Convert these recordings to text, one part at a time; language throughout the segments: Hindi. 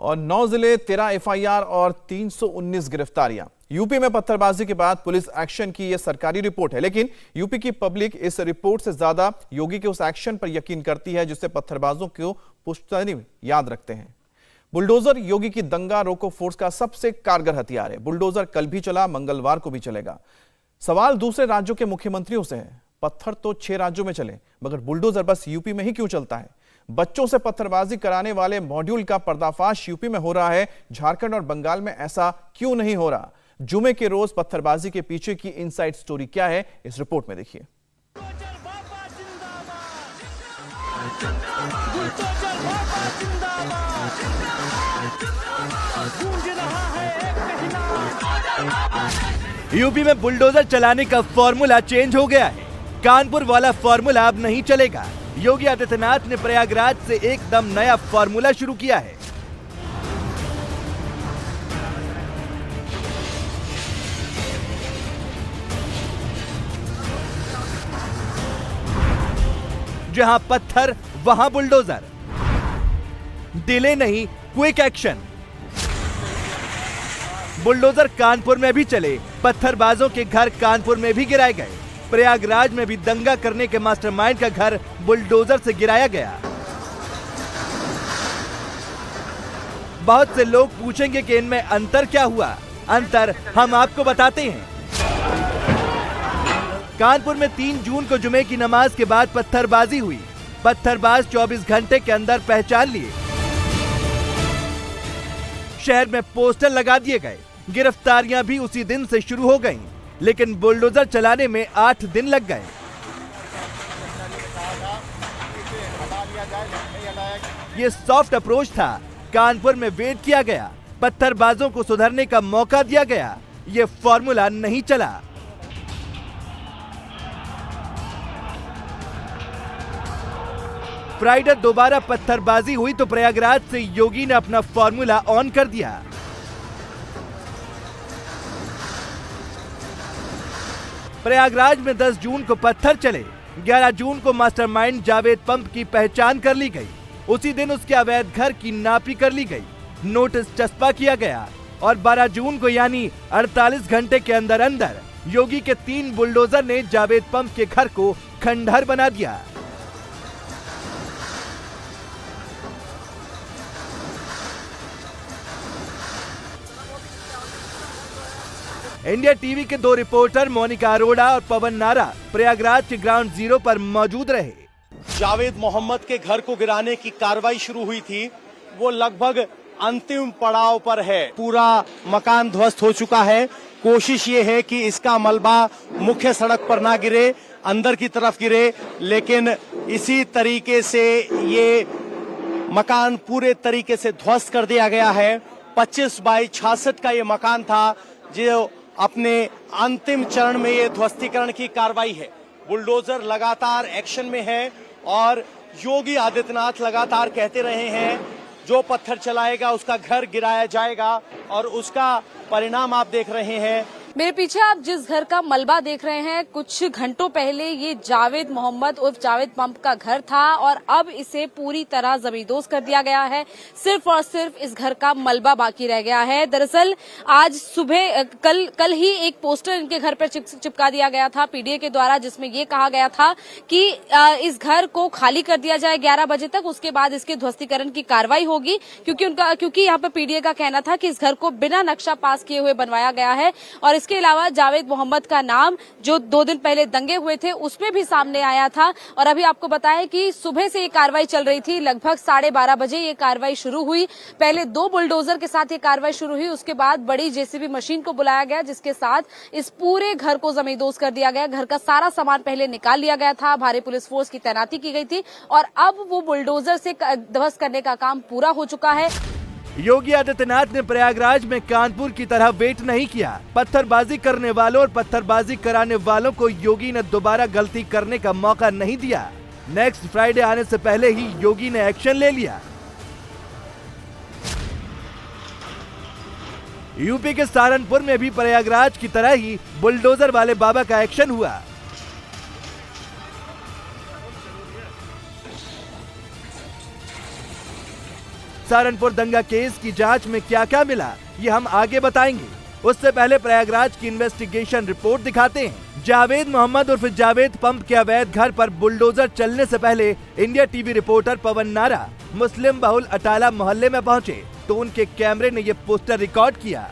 और 9 जिले, 13 एफआईआर और 319 गिरफ्तारियां। यूपी में पत्थरबाजी के बाद पुलिस एक्शन की यह सरकारी रिपोर्ट है, लेकिन यूपी की पब्लिक इस रिपोर्ट से ज्यादा योगी के उस एक्शन पर यकीन करती है जिससे पत्थरबाजों को पुश्तनी याद रखते हैं। बुलडोजर योगी की दंगा रोको फोर्स का सबसे कारगर हथियार है। बुलडोजर कल भी चला, मंगलवार को भी चलेगा। सवाल दूसरे राज्यों के मुख्यमंत्रियों से है। पत्थर तो 6 राज्यों में चले, मगर बुलडोजर बस यूपी में ही क्यों चलता है? बच्चों से पत्थरबाजी कराने वाले मॉड्यूल का पर्दाफाश यूपी में हो रहा है, झारखंड और बंगाल में ऐसा क्यों नहीं हो रहा? जुमे के रोज पत्थरबाजी के पीछे की इनसाइड स्टोरी क्या है, इस रिपोर्ट में देखिए। यूपी में बुलडोजर चलाने का फॉर्मूला चेंज हो गया है। कानपुर वाला फॉर्मूला अब नहीं चलेगा। योगी आदित्यनाथ ने प्रयागराज से एकदम नया फॉर्मूला शुरू किया है। जहां पत्थर वहां बुलडोजर, डिले नहीं, क्विक एक्शन। बुलडोजर कानपुर में भी चले, पत्थरबाजों के घर कानपुर में भी गिराए गए। प्रयागराज में भी दंगा करने के मास्टरमाइंड का घर बुलडोजर से गिराया गया। बहुत से लोग पूछेंगे कि इनमें अंतर क्या हुआ। अंतर हम आपको बताते हैं। कानपुर में 3 जून को जुमे की नमाज के बाद पत्थरबाजी हुई। पत्थरबाज 24 घंटे के अंदर पहचान लिए। शहर में पोस्टर लगा दिए गए। गिरफ्तारियां भी उसी दिन से शुरू हो गईं, लेकिन बुलडोजर चलाने में 8 दिन लग गए। ये सॉफ्ट अप्रोच था। कानपुर में वेट किया गया, पत्थरबाजों को सुधरने का मौका दिया गया। ये फॉर्मूला नहीं चला। फ्राइडे दोबारा पत्थरबाजी हुई तो प्रयागराज से योगी ने अपना फॉर्मूला ऑन कर दिया। प्रयागराज में 10 जून को पत्थर चले। 11 जून को मास्टरमाइंड जावेद पंप की पहचान कर ली गई। उसी दिन उसके अवैध घर की नापी कर ली गई, नोटिस चस्पा किया गया और 12 जून को यानी 48 घंटे के अंदर अंदर योगी के 3 बुलडोजर ने जावेद पंप के घर को खंडहर बना दिया। इंडिया टीवी के 2 रिपोर्टर मोनिका अरोड़ा और पवन नारा प्रयागराज के ग्राउंड जीरो पर मौजूद रहे। जावेद मोहम्मद के घर को गिराने की कार्रवाई शुरू हुई थी, वो लगभग अंतिम पड़ाव पर है। पूरा मकान ध्वस्त हो चुका है। कोशिश ये है कि इसका मलबा मुख्य सड़क पर ना गिरे, अंदर की तरफ गिरे, लेकिन इसी तरीके से ये मकान पूरे तरीके से ध्वस्त कर दिया गया है। 25 बाई 66 का ये मकान था, जो अपने अंतिम चरण में ये ध्वस्तीकरण की कार्रवाई है। बुलडोजर लगातार एक्शन में है और योगी आदित्यनाथ लगातार कहते रहे हैं जो पत्थर चलाएगा उसका घर गिराया जाएगा, और उसका परिणाम आप देख रहे हैं। मेरे पीछे आप जिस घर का मलबा देख रहे हैं, कुछ घंटों पहले ये जावेद मोहम्मद उर्फ जावेद पंप का घर था और अब इसे पूरी तरह जमींदोज कर दिया गया है। सिर्फ और सिर्फ इस घर का मलबा बाकी रह गया है। दरअसल आज सुबह कल ही एक पोस्टर इनके घर पर चिपका दिया गया था पीडीए के द्वारा, जिसमें ये कहा गया था कि इस घर को खाली कर दिया जाए 11 बजे तक, उसके बाद इसके ध्वस्तीकरण की कार्रवाई होगी। क्योंकि यहाँ पर पीडीए का कहना था कि इस घर को बिना नक्शा पास किए हुए बनवाया गया है। और इसके अलावा जावेद मोहम्मद का नाम जो 2 दिन पहले दंगे हुए थे उसमें भी सामने आया था। और अभी आपको बताएं कि सुबह से ये कार्रवाई चल रही थी। लगभग 12:30 बजे ये कार्रवाई शुरू हुई। पहले 2 बुलडोजर के साथ ये कार्रवाई शुरू हुई, उसके बाद बड़ी जेसीबी मशीन को बुलाया गया, जिसके साथ इस पूरे घर को जमींदोज कर दिया गया। घर का सारा सामान पहले निकाल लिया गया था, भारी पुलिस फोर्स की तैनाती की गई थी और अब वो बुलडोजर से ध्वस्त करने का काम पूरा हो चुका है। योगी आदित्यनाथ ने प्रयागराज में कानपुर की तरह वेट नहीं किया। पत्थरबाजी करने वालों और पत्थरबाजी कराने वालों को योगी ने दोबारा गलती करने का मौका नहीं दिया। नेक्स्ट फ्राइडे आने से पहले ही योगी ने एक्शन ले लिया। यूपी के सहारनपुर में भी प्रयागराज की तरह ही बुलडोजर वाले बाबा का एक्शन हुआ। सहारनपुर दंगा केस की जांच में क्या क्या मिला ये हम आगे बताएंगे। उससे पहले प्रयागराज की इन्वेस्टिगेशन रिपोर्ट दिखाते हैं। जावेद मोहम्मद उर्फ जावेद पंप के अवैध घर पर बुलडोजर चलने से पहले इंडिया टीवी रिपोर्टर पवन नारा मुस्लिम बहुल अटाला मोहल्ले में पहुंचे तो उनके कैमरे ने ये पोस्टर रिकॉर्ड किया।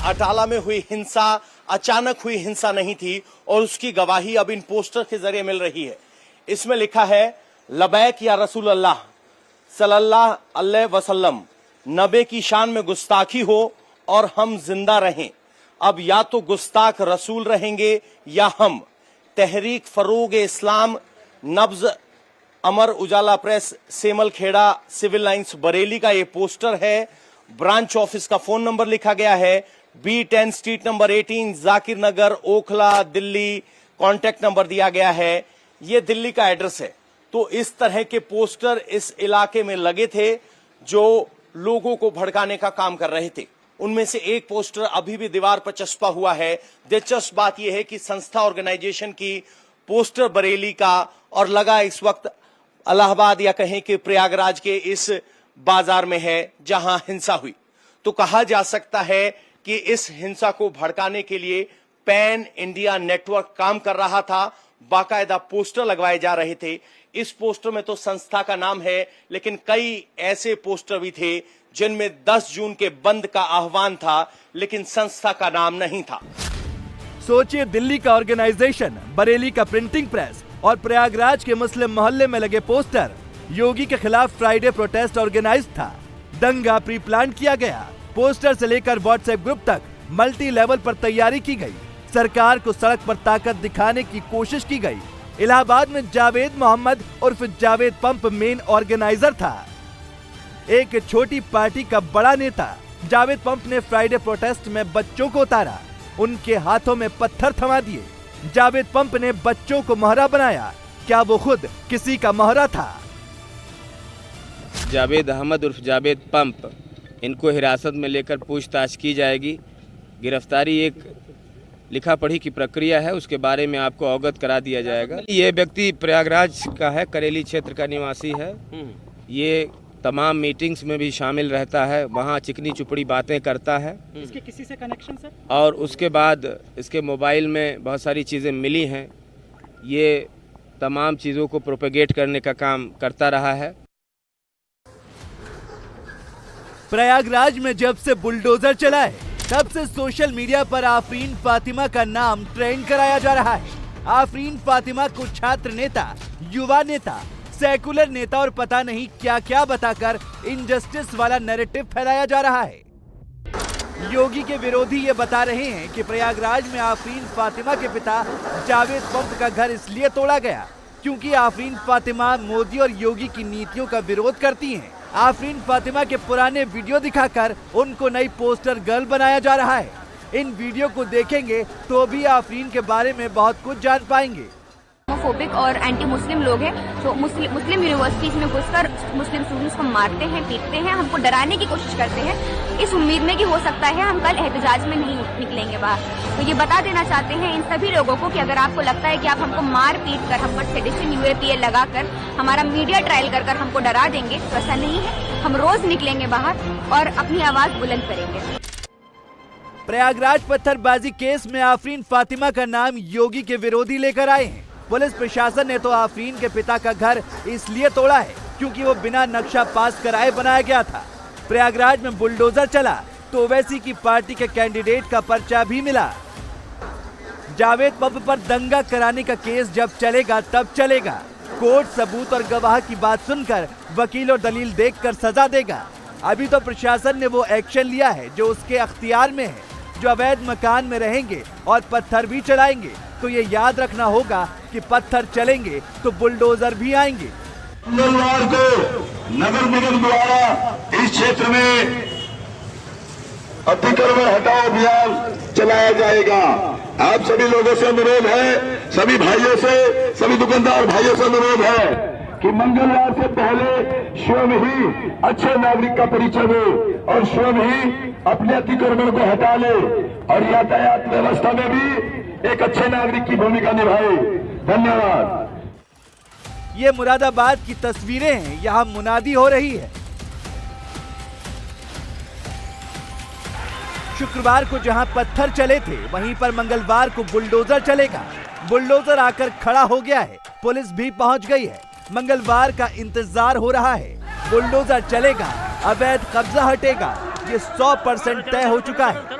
अटाला में हुई हिंसा अचानक हुई हिंसा नहीं थी और उसकी गवाही अब इन पोस्टर के जरिए मिल रही है। इसमें लिखा है लबैक या रसूल अल्लाह सल्लल्लाहु अलैहि वसल्लम, नबी की शान में गुस्ताखी हो और हम जिंदा रहें। अब या तो गुस्ताख रसूल रहेंगे या हम। तहरीक फरोग इस्लाम, नब्ज, अमर उजाला प्रेस, सेमल खेड़ा, सिविल लाइंस बरेली का ये पोस्टर है। ब्रांच ऑफिस का फोन नंबर लिखा गया है B10 स्ट्रीट नंबर 18 जाकिर नगर ओखला दिल्ली। कॉन्टैक्ट नंबर दिया गया है। ये दिल्ली का एड्रेस है। तो इस तरह के पोस्टर इस इलाके में लगे थे जो लोगों को भड़काने का काम कर रहे थे। उनमें से एक पोस्टर अभी भी दीवार पर चस्पा हुआ है। दिलचस्प बात यह है कि संस्था ऑर्गेनाइजेशन की पोस्टर बरेली का और लगा इस वक्त इलाहाबाद या कहें कि प्रयागराज के इस बाजार में है जहां हिंसा हुई। तो कहा जा सकता है कि इस हिंसा को भड़काने के लिए पैन इंडिया नेटवर्क काम कर रहा था। बाकायदा पोस्टर लगवाए जा रहे थे। इस पोस्टर में तो संस्था का नाम है, लेकिन कई ऐसे पोस्टर भी थे जिनमें 10 जून के बंद का आह्वान था, लेकिन संस्था का नाम नहीं था। सोचिए, दिल्ली का ऑर्गेनाइजेशन, बरेली का प्रिंटिंग प्रेस और प्रयागराज के मुस्लिम मोहल्ले में लगे पोस्टर। योगी के खिलाफ फ्राइडे प्रोटेस्ट ऑर्गेनाइज था। दंगा प्री प्लान किया गया। पोस्टर से लेकर व्हाट्सएप ग्रुप तक मल्टी लेवल पर तैयारी की गई। सरकार को सड़क पर ताकत दिखाने की कोशिश की गई। इलाहाबाद में जावेद मोहम्मद उर्फ जावेद पंप मेन ऑर्गेनाइजर था। एक छोटी पार्टी का बड़ा नेता जावेद पंप ने फ्राइडे प्रोटेस्ट में बच्चों को उतारा। उनके हाथों में पत्थर थमा दिए। जावेद पंप ने बच्चों को मोहरा बनाया। क्या वो खुद किसी का मोहरा था? जावेद अहमद उर्फ जावेद पंप, इनको हिरासत में लेकर पूछताछ की जाएगी। गिरफ्तारी एक लिखा पढ़ी की प्रक्रिया है, उसके बारे में आपको अवगत करा दिया जाएगा। ये व्यक्ति प्रयागराज का है, करेली क्षेत्र का निवासी है। ये तमाम मीटिंग्स में भी शामिल रहता है, वहाँ चिकनी चुपड़ी बातें करता है। इसके किसी से कनेक्शन सर? और उसके बाद इसके मोबाइल में बहुत सारी चीज़ें मिली हैं। ये तमाम चीज़ों को प्रोपेगेट करने का काम करता रहा है। प्रयागराज में जब से बुलडोजर चला है तब से सोशल मीडिया पर आफरीन फातिमा का नाम ट्रेंड कराया जा रहा है। आफरीन फातिमा को छात्र नेता, युवा नेता, सेकुलर नेता और पता नहीं क्या क्या बताकर इनजस्टिस वाला नैरेटिव फैलाया जा रहा है। योगी के विरोधी ये बता रहे हैं कि प्रयागराज में आफरीन फातिमा के पिता जावेद पंप का घर इसलिए तोड़ा गया क्योंकि आफरीन फातिमा मोदी और योगी की नीतियों का विरोध करती हैं। आफरीन फातिमा के पुराने वीडियो दिखाकर उनको नई पोस्टर गर्ल बनाया जा रहा है। इन वीडियो को देखेंगे तो भी आफरीन के बारे में बहुत कुछ जान पाएंगे। होमोफोबिक और एंटी मुस्लिम लोग हैं जो मुस्लिम यूनिवर्सिटीज में घुसकर मुस्लिम स्टूडेंट्स को मारते हैं, पीटते हैं, हमको डराने की कोशिश करते हैं, इस उम्मीद में कि हो सकता है हम कल एहतजाज में नहीं निकलेंगे बाहर। तो ये बता देना चाहते हैं इन सभी लोगों को कि अगर आपको लगता है कि आप हमको मार पीट कर, हम पर सेडिशन UAPA लगाकर, हमारा मीडिया ट्रायल कर हमको डरा देंगे, तो ऐसा नहीं है। हम रोज निकलेंगे बाहर और अपनी आवाज बुलंद करेंगे। प्रयागराज पत्थरबाजी केस में आफरीन फातिमा का नाम योगी के विरोधी लेकर आए हैं। पुलिस प्रशासन ने तो आफरीन के पिता का घर इसलिए तोड़ा है क्योंकि वो बिना नक्शा पास कराए बनाया गया था। प्रयागराज में बुलडोजर चला तो ओवैसी की पार्टी के कैंडिडेट का पर्चा भी मिला। जावेद पंप पर दंगा कराने का केस जब चलेगा तब चलेगा। कोर्ट सबूत और गवाह की बात सुनकर वकील और दलील देखकर सजा देगा। अभी तो प्रशासन ने वो एक्शन लिया है जो उसके अख्तियार में है। जो अवैध मकान में रहेंगे और पत्थर भी चलाएंगे तो ये याद रखना होगा कि पत्थर चलेंगे तो बुलडोजर भी आएंगे। मंगलवार को नगर निगम द्वारा इस क्षेत्र में अतिक्रमण हटाओ अभियान चलाया जाएगा। आप सभी लोगों से अनुरोध है, सभी भाइयों से, सभी दुकानदार भाइयों से अनुरोध है कि मंगलवार से पहले स्वयं ही अच्छे नागरिक का परिचय दे और स्वयं ही अपने अतिक्रमण को हटा ले और यातायात व्यवस्था में भी एक अच्छे नागरिक की भूमिका निभाए। धन्यवाद। ये मुरादाबाद की तस्वीरें हैं, यहाँ मुनादी हो रही है। शुक्रवार को जहां पत्थर चले थे, वहीं पर मंगलवार को बुलडोजर चलेगा। बुलडोजर आकर खड़ा हो गया है, पुलिस भी पहुंच गई है। मंगलवार का इंतजार हो रहा है। बुलडोजर चलेगा, अवैध कब्जा हटेगा, ये 100% तय हो चुका है।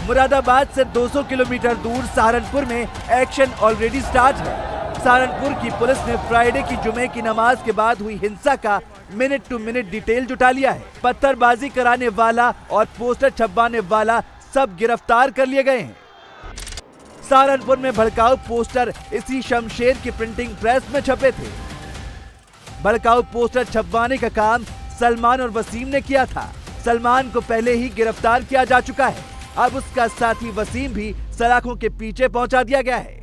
मुरादाबाद से 200 किलोमीटर दूर सहारनपुर में एक्शन ऑलरेडी स्टार्ट है। सहारनपुर की पुलिस ने फ्राइडे की जुमे की नमाज के बाद हुई हिंसा का मिनट टू मिनट डिटेल जुटा लिया है। पत्थरबाजी कराने वाला और पोस्टर छपवाने वाला सब गिरफ्तार कर लिए गए हैं। सहारनपुर में भड़काऊ पोस्टर इसी शमशेर की प्रिंटिंग प्रेस में छपे थे। भड़काऊ पोस्टर छपवाने का काम सलमान और वसीम ने किया था। सलमान को पहले ही गिरफ्तार किया जा चुका है। अब उसका साथी वसीम भी सलाखों के पीछे पहुंचा दिया गया है।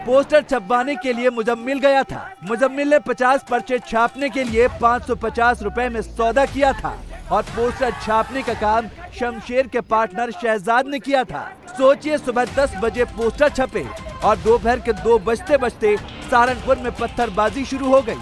पोस्टर छपवाने के लिए मुजम्मिल गया था। मुजम्मिल ने 50 पर्चे छापने के लिए 550 रुपए में सौदा किया था और पोस्टर छापने का काम शमशेर के पार्टनर शहजाद ने किया था। सोचिए, सुबह 10 बजे पोस्टर छपे और दोपहर के 2 बजते सहारनपुर में पत्थरबाजी शुरू हो गई।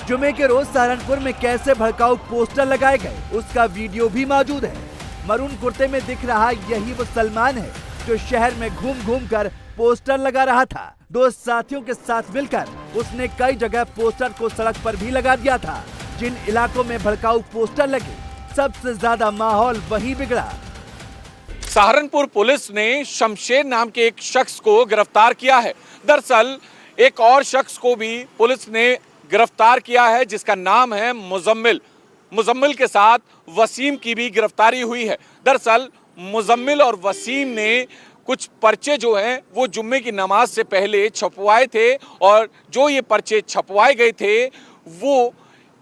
जुमे के रोज सहारनपुर में कैसे भड़काऊ पोस्टर लगाए गए, उसका वीडियो भी मौजूद है। मरून कुर्ते में दिख रहा यही वो सलमान है जो शहर में घूम घूम कर पोस्टर लगा रहा था। 2 साथियों के साथ मिलकर उसने कई जगह पोस्टर को सड़क पर भी लगा दिया था। जिन इलाकों में भड़काऊ पोस्टर लगे, सबसे ज्यादा माहौल वहीं बिगड़ा। सहारनपुर पुलिस ने शमशेर नाम के एक शख्स को गिरफ्तार किया है। दरअसल एक और शख्स को भी पुलिस ने गिरफ्तार किया है जिसका नाम है मुजम्मिल। मुजम्मिल के साथ वसीम की भी गिरफ्तारी हुई है। दरअसल मुजम्मिल और वसीम ने कुछ पर्चे जो हैं वो जुम्मे की नमाज से पहले छपवाए थे और जो ये पर्चे छपवाए गए थे वो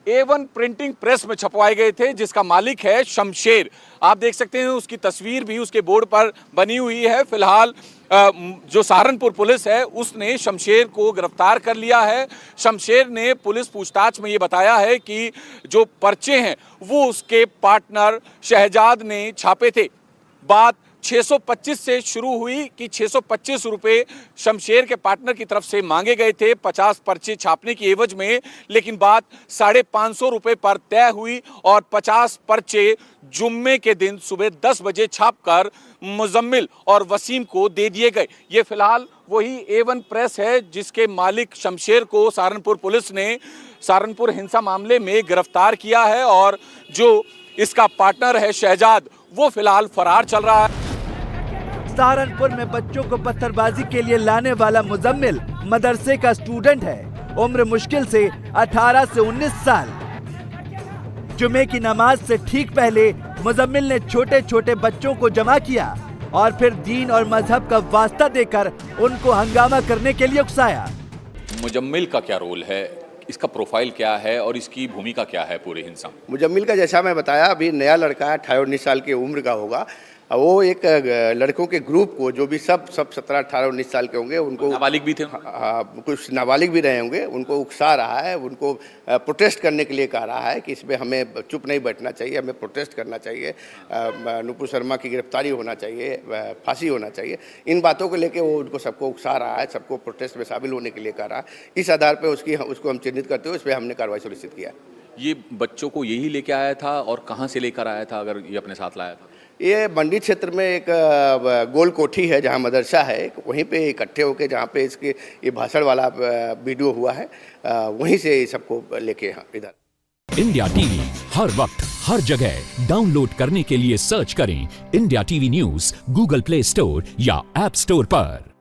A1 प्रिंटिंग प्रेस में छपवाए गए थे जिसका मालिक है शमशेर। आप देख सकते हैं उसकी तस्वीर भी उसके बोर्ड पर बनी हुई है। फिलहाल जो सहारनपुर पुलिस है उसने शमशेर को गिरफ्तार कर लिया है। शमशेर ने पुलिस पूछताछ में ये बताया है कि जो पर्चे हैं वो उसके पार्टनर शहजाद ने छापे थे। बात 625 से शुरू हुई कि 625 रुपए शमशेर के पार्टनर की तरफ से मांगे गए थे 50 पर्चे छापने की एवज में, लेकिन बात 550 रुपए पर तय हुई और 50 पर्चे जुम्मे के दिन सुबह 10 बजे छापकर मुजम्मिल और वसीम को दे दिए गए। ये फिलहाल वही A1 प्रेस है जिसके मालिक शमशेर को सहारनपुर पुलिस ने सहारनपुर हिंसा मामले में गिरफ्तार किया है और जो इसका पार्टनर है शहजाद वो फिलहाल फरार चल रहा है। सहारनपुर में बच्चों को पत्थरबाजी के लिए लाने वाला मुजम्मिल मदरसे का स्टूडेंट है। उम्र मुश्किल से 18 से 19 साल। जुमे की नमाज से ठीक पहले मुजम्मिल ने छोटे छोटे बच्चों को जमा किया और फिर दीन और मजहब का वास्ता देकर उनको हंगामा करने के लिए उकसाया। मुजम्मिल का क्या रोल है, इसका प्रोफाइल क्या है और इसकी भूमिका क्या है पूरी हिंसा? मुजम्मिल का जैसा मैं बताया, अभी नया लड़का है, 18-19 साल की उम्र का होगा। वो एक लड़कों के ग्रुप को जो भी सब 17, 18, 19 साल के होंगे उनको, नाबालिग भी थे, कुछ नाबालिग भी रहे होंगे, उनको उकसा रहा है, उनको प्रोटेस्ट करने के लिए कह रहा है कि इसमें हमें चुप नहीं बैठना चाहिए, हमें प्रोटेस्ट करना चाहिए, नुपुर शर्मा की गिरफ्तारी होना चाहिए, फांसी होना चाहिए। इन बातों को लेकर वो उनको सबको उकसा रहा है, सबको प्रोटेस्ट में शामिल होने के लिए कह रहा है। इस आधार पर उसको हम चिन्हित करते हुए इस पर हमने कार्रवाई सुनिश्चित किया। ये बच्चों को यही लेके आया था और कहाँ से लेकर आया था अगर ये अपने साथ लाया था? ये मंडी क्षेत्र में एक गोल कोठी है जहाँ मदरसा है, वहीं पे इकट्ठे होकर जहाँ पे इसके ये भाषण वाला वीडियो हुआ है वहीं से सबको लेके इधर। इंडिया टीवी हर वक्त हर जगह डाउनलोड करने के लिए सर्च करें India TV news Google play store या ऐप स्टोर पर।